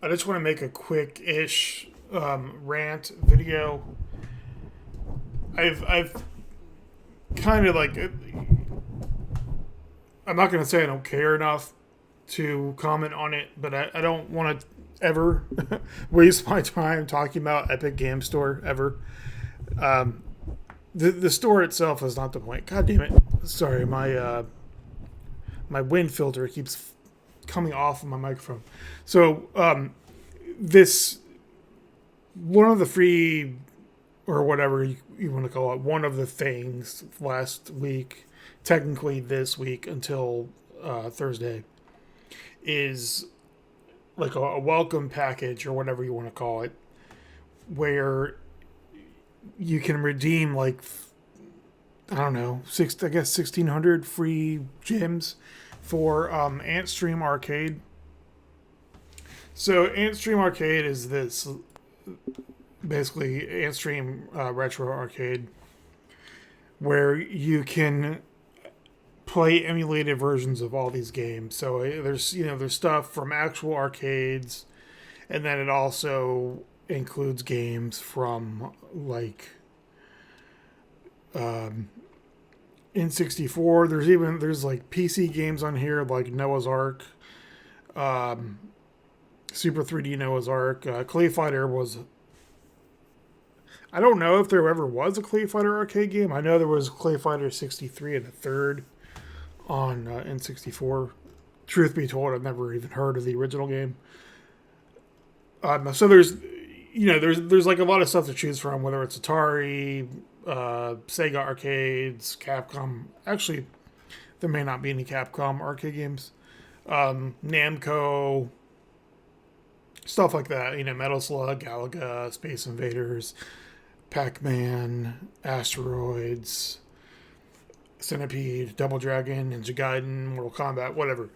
I just want to make a quick-ish rant video. I've kind of like, I'm not going to say I don't care enough to comment on it, but I don't want to ever waste my time talking about Epic Game Store ever. The store itself is not the point. God damn it! Sorry, my wind filter keeps coming off of my microphone. So this one of the free or whatever you want to call it, one of the things last week, technically this week until Thursday, is like a welcome package or whatever you want to call it, where you can redeem like, I don't know, 1,600 free gems for Antstream Arcade. So Antstream Arcade is this basically Antstream Retro Arcade, where you can play emulated versions of all these games. So there's stuff from actual arcades, and then it also includes games from like N64. There's like PC games on here like Noah's Ark, Super 3D Noah's Ark. Clay Fighter was. I don't know if there ever was a Clay Fighter arcade game. I know there was Clay Fighter 63 and a third on N64. Truth be told, I've never even heard of the original game. So there's like a lot of stuff to choose from, whether it's Atari, Sega arcades, Capcom. Actually, there may not be any Capcom arcade games. Namco, stuff like that. Metal Slug, Galaga, Space Invaders, Pac-Man, Asteroids, Centipede, Double Dragon, Ninja Gaiden, Mortal Kombat, whatever.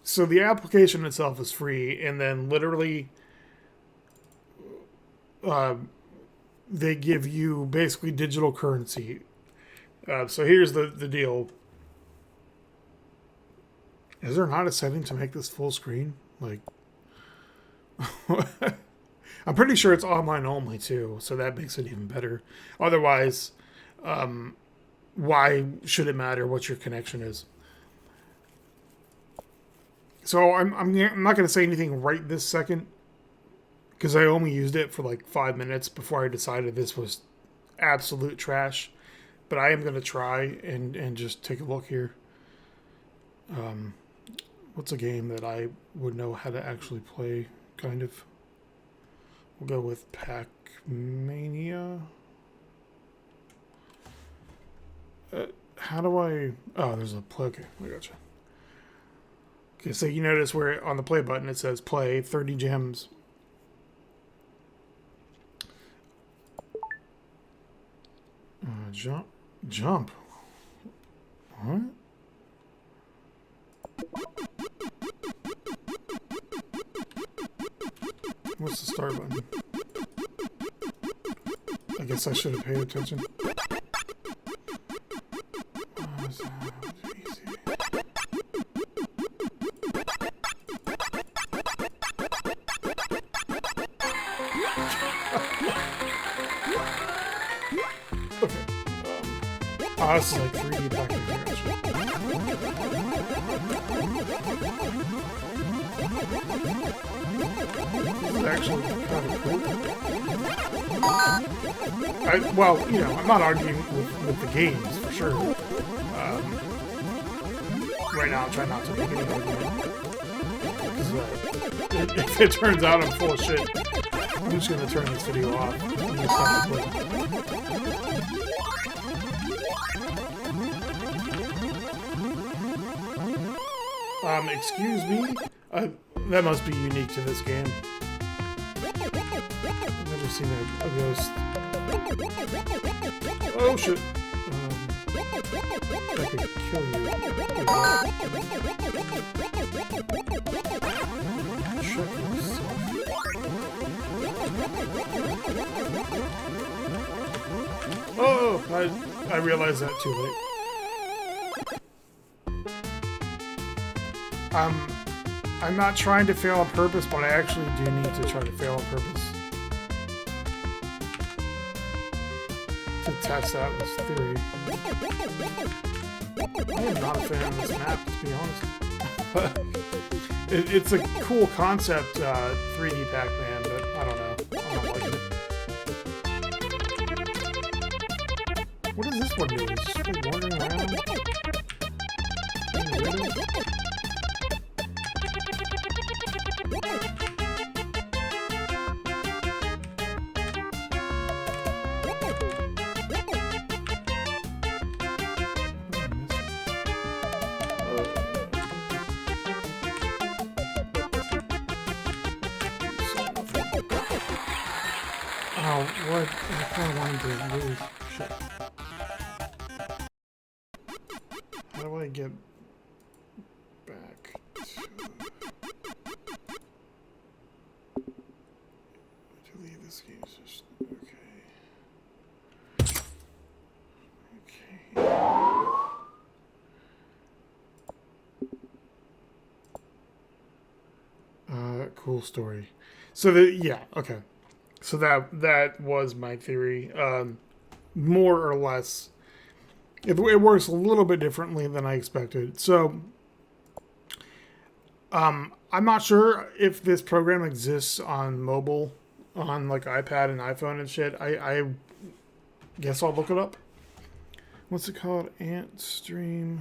So the application itself is free, and then literally they give you basically digital currency. So here's the deal. Is there not a setting to make this full screen? Like, I'm pretty sure it's online only too, so that makes it even better. Otherwise, why should it matter what your connection is? So I'm not going to say anything right this second, because I only used it for like 5 minutes before I decided this was absolute trash. But I am going to try and just take a look here. What's a game that I would know how to actually play, kind of? We'll go with Pac-Mania. How do I... Oh, there's a play. Okay, I gotcha. Okay, so you notice where on the play button it says play 30 gems. Jump. What? What's the start button? I guess I should have paid attention. This is like 3D back in here. This is actually kind of cool. I'm not arguing with the games, for sure. Right now, I'm trying not to make any argument. Because if it turns out I'm full of shit, I'm just going to turn this video off. I'm going to stop recording. Excuse me? That must be unique to this game. I've never seen a ghost. Oh shit. I could kill you. Check yourself. Oh, I realized that too late. I'm not trying to fail on purpose, but I actually do need to try to fail on purpose to test out this theory. I am not a fan of this map, to be honest. It's a cool concept, 3D Pac-Man, but I don't know. I'm not liking it. What is this one doing? It's just like wandering around? Oh, what? I kind of wanted to really... Shit. How do I get back to... Delete this game, just... Okay. Cool story. So, yeah, okay. So that was my theory. More or less, it works a little bit differently than I expected. So, I'm not sure if this program exists on mobile, on like iPad and iPhone and shit. I guess I'll look it up. What's it called? Antstream.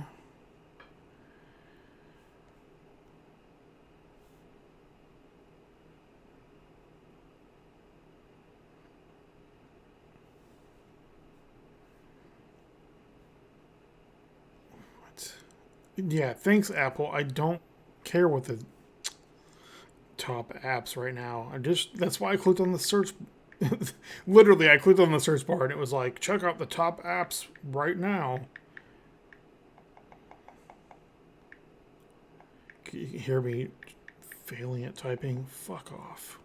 Yeah, thanks, Apple. I don't care what the top apps right now. That's why I clicked on the search. Literally, I clicked on the search bar and it was like, check out the top apps right now. Can you hear me failing at typing? Fuck off.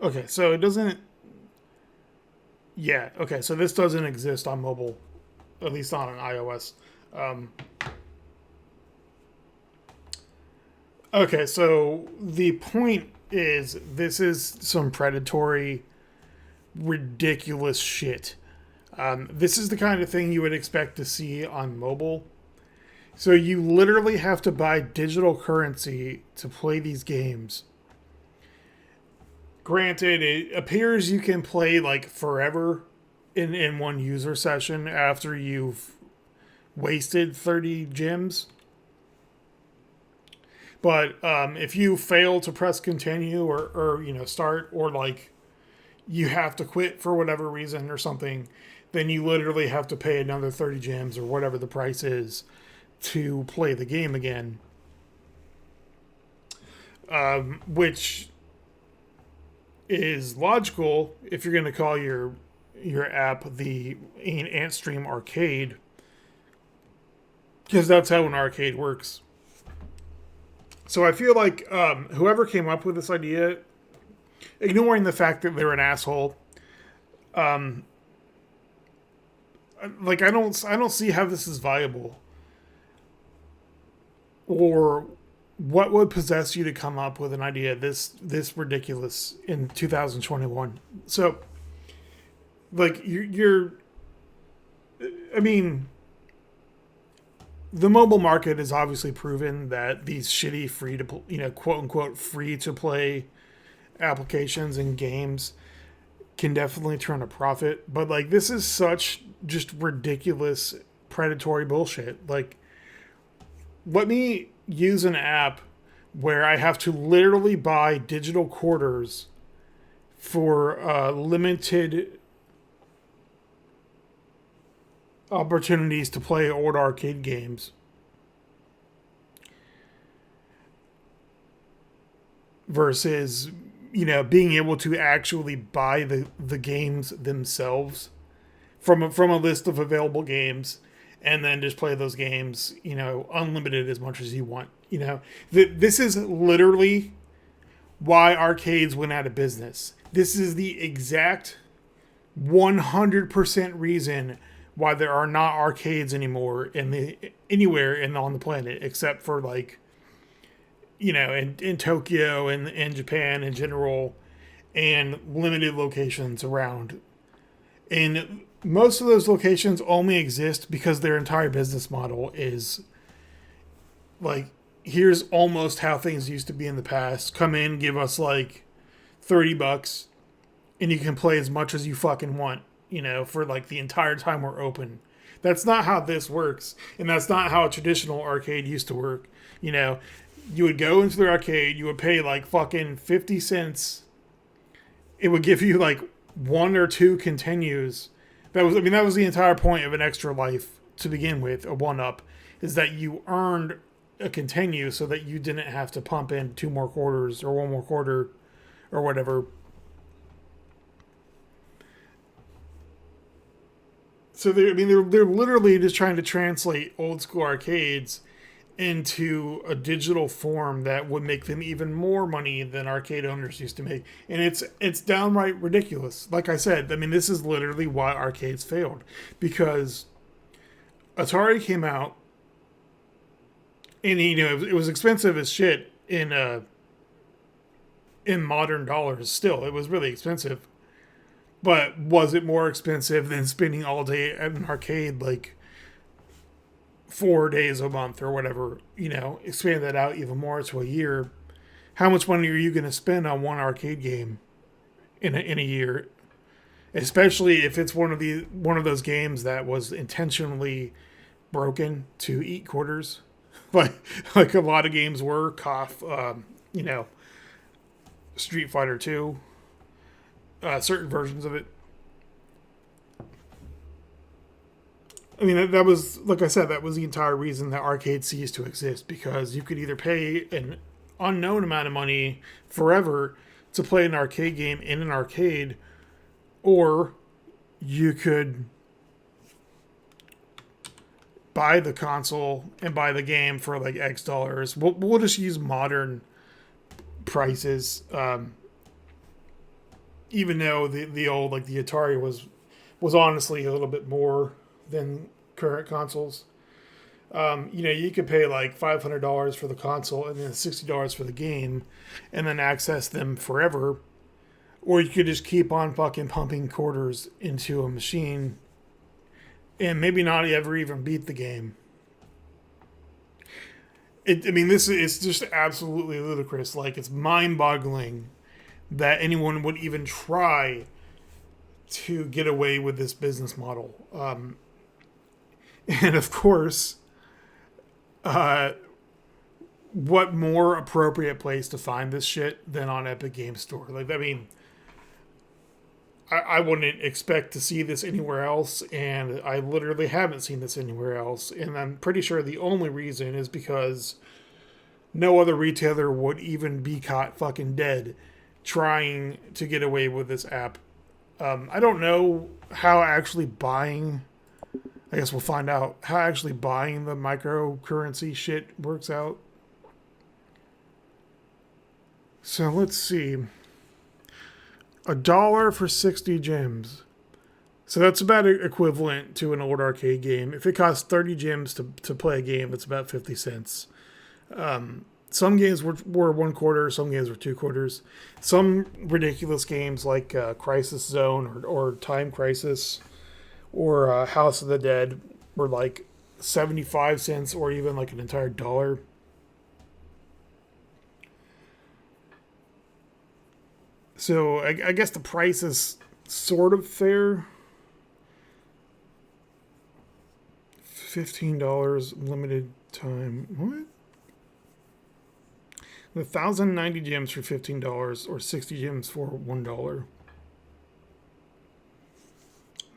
Okay, so it doesn't... Yeah, okay, so this doesn't exist on mobile. At least not on iOS. Okay, so the point is, this is some predatory, ridiculous shit. This is the kind of thing you would expect to see on mobile. So you literally have to buy digital currency to play these games. Granted, it appears you can play like forever in one user session after you've wasted 30 gems. But if you fail to press continue or start, or like you have to quit for whatever reason or something, then you literally have to pay another 30 gems or whatever the price is to play the game again. Which is logical if you're going to call your app the Antstream Arcade, because that's how an arcade works. So I feel like whoever came up with this idea, ignoring the fact that they're an asshole, like I don't see how this is viable, or what would possess you to come up with an idea this ridiculous in 2021. So, like you're I mean, the mobile market has obviously proven that these shitty free to, quote unquote free to play applications and games can definitely turn a profit. But like, this is such just ridiculous predatory bullshit. Like, let me use an app where I have to literally buy digital quarters for limited opportunities to play old arcade games, versus being able to actually buy the games themselves from a list of available games, and then just play those games unlimited as much as you want. This is literally why arcades went out of business. This is the exact 100% reason why there are not arcades anymore anywhere on the planet, except for like in Tokyo and in Japan in general, and limited locations around. And most of those locations only exist because their entire business model is like, here's almost how things used to be in the past. Come in, give us like $30, and you can play as much as you fucking want, for like the entire time we're open. That's not how this works, and that's not how a traditional arcade used to work. You would go into the arcade, you would pay like fucking 50 cents. It would give you like one or two continues. That was the entire point of an Extra Life to begin with. A 1-up is that you earned a continue so that you didn't have to pump in 2 more quarters or 1 more quarter or whatever. So they're literally just trying to translate old school arcades into a digital form that would make them even more money than arcade owners used to make. And it's downright ridiculous. Like I said, this is literally why arcades failed. Because Atari came out, and it was expensive as shit in modern dollars still. It was really expensive. But was it more expensive than spending all day at an arcade like 4 days a month or whatever? Expand that out even more to a year. How much money are you going to spend on one arcade game in a year? Especially if it's one of those games that was intentionally broken to eat quarters, like a lot of games were. Cough, Street Fighter 2. Certain versions of it. That was, like I said, that was the entire reason that arcade ceased to exist, because you could either pay an unknown amount of money forever to play an arcade game in an arcade, or you could buy the console and buy the game for like X dollars. We'll just use modern prices. Even though the old, like the Atari was honestly a little bit more than current consoles. You could pay like $500 for the console and then $60 for the game, and then access them forever. Or you could just keep on fucking pumping quarters into a machine and maybe not ever even beat the game. This is just absolutely ludicrous. Like, it's mind-boggling that anyone would even try to get away with this business model. And of course, what more appropriate place to find this shit than on Epic Games Store? I wouldn't expect to see this anywhere else, and I literally haven't seen this anywhere else. And I'm pretty sure the only reason is because no other retailer would even be caught fucking dead trying to get away with this app. I don't know how actually buying, I guess we'll find out, how actually buying the microcurrency shit works out. So let's see. $1 for 60 gems. So that's about equivalent to an old arcade game. If it costs 30 gems to play a game, it's about 50 cents. Some games were 1 quarter, some games were 2 quarters. Some ridiculous games like Crisis Zone or Time Crisis or House of the Dead were like 75 cents or even like an entire dollar. So I guess the price is sort of fair. $15 limited time. What? 1,090 gems for $15 or 60 gems for $1.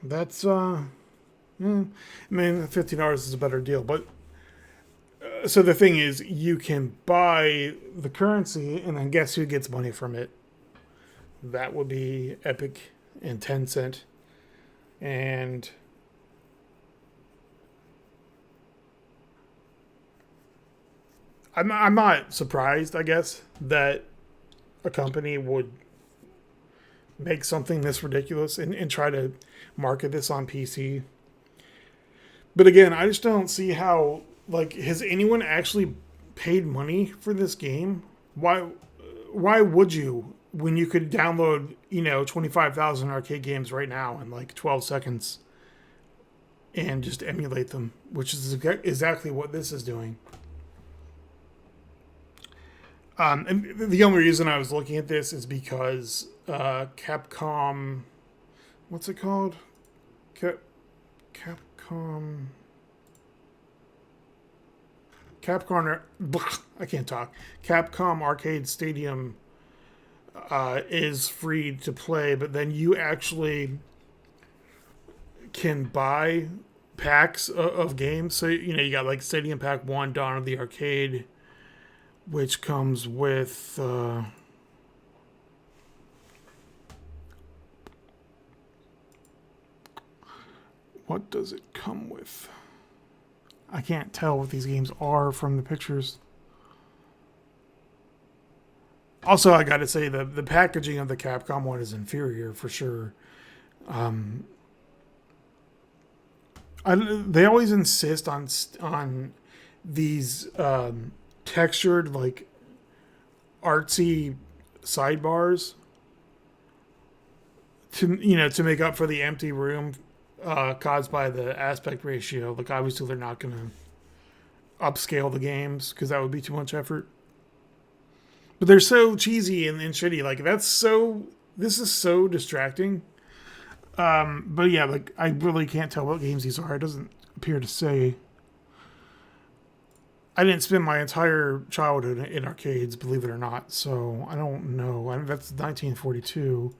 That's $15 is a better deal, but so the thing is, you can buy the currency, and then guess who gets money from it? That would be Epic and Tencent, and I'm not surprised, I guess, that a company would make something this ridiculous and try to market this on PC. But again, I just don't see how, like, has anyone actually paid money for this game. Why would you when you could download 25,000 arcade games right now in like 12 seconds and just emulate them, which is exactly what this is doing. And the only reason I was looking at this is because Capcom, what's it called? Capcom. I can't talk. Capcom Arcade Stadium is free to play, but then you actually can buy packs of games. So you got like Stadium Pack 1, Dawn of the Arcade, which comes with what does it come with? I can't tell what these games are from the pictures. Also, I gotta say the packaging of the Capcom one is inferior for sure. They always insist on these textured, like artsy sidebars to make up for the empty room caused by the aspect ratio. Like obviously they're not gonna upscale the games because that would be too much effort. But they're so cheesy and shitty. Like this is so distracting. But yeah, like I really can't tell what games these are. It doesn't appear to say. I didn't spend my entire childhood in arcades, believe it or not. So I don't know. That's 1942.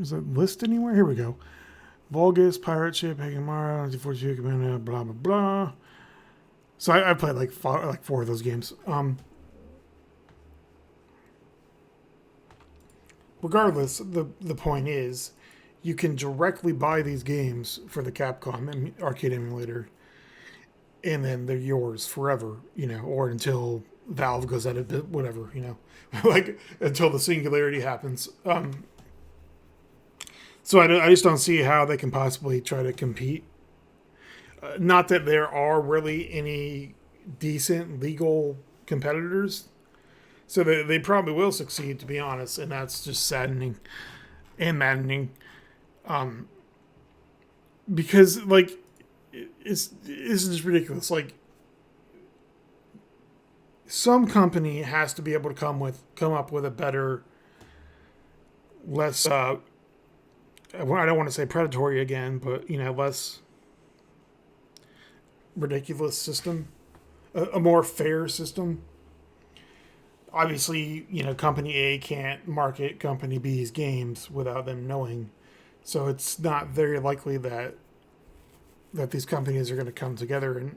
Is that list anywhere? Here we go. Vulgus, Pirate Ship, Hagamara, 1942, Commander, blah blah blah. So I played like four of those games. Regardless, the point is, you can directly buy these games for the Capcom arcade emulator, and then they're yours forever, or until Valve goes out of whatever, like until the singularity happens. So I just don't see how they can possibly try to compete. Not that there are really any decent legal competitors. So they probably will succeed, to be honest, and that's just saddening and maddening. Because, like, it's just ridiculous. Like, some company has to be able to come up with a better, less, I don't want to say predatory again, but, less ridiculous system, a more fair system. Obviously, Company A can't market Company B's games without them knowing. So it's not very likely that these companies are going to come together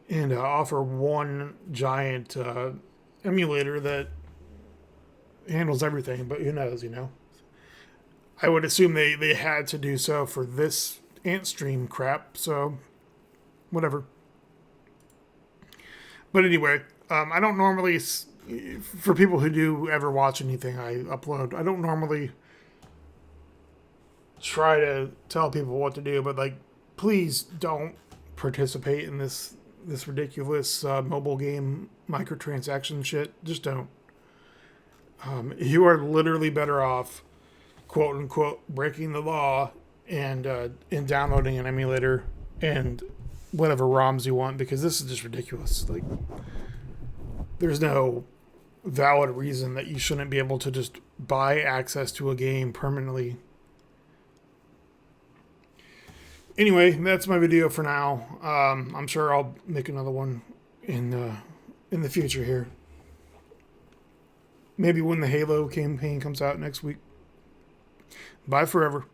and offer one giant emulator that handles everything. But who knows, I would assume they had to do so for this Antstream crap. So, whatever. But anyway, I don't normally, for people who do ever watch anything I upload, I don't normally try to tell people what to do, but like, please don't participate in this ridiculous mobile game microtransaction shit. Just don't. You are literally better off, quote unquote, breaking the law and downloading an emulator and whatever ROMs you want, because this is just ridiculous. Like, there's no valid reason that you shouldn't be able to just buy access to a game permanently. Anyway, that's my video for now. I'm sure I'll make another one in the future here. Maybe when the Halo campaign comes out next week. Bye forever.